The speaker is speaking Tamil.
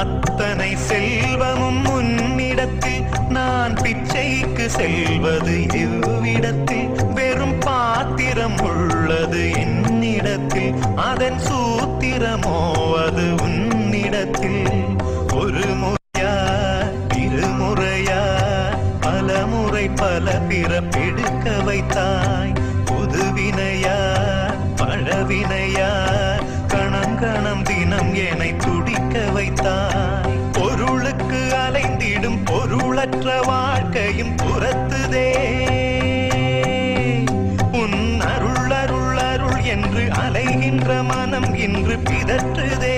அத்தனை செல்வமும் உன்னிடத்தில் நான் பிச்சைக்கு செல்வது எவ்விடத்தில் வெறும் பாத்திரம் உள்ளது என்னிடத்தில் அதன் சூத்திரமோ அது உன்னிடத்தில் ஒரு முறையா இருமுறையா பல முறை பல பிறப்பெடுக்க வைத்தாய் புதுவினையா பழவினையா கணம் கணம் தினம் என்னை துடிக்க வைத்தாய் பொருளுக்கு அலைந்திடும் பொருளற்ற வாழ்க்கையும் புறத்துதே உன் அருள் அருள் அருள் என்று அலைகின்ற மனம் இன்று பிதற்றுதே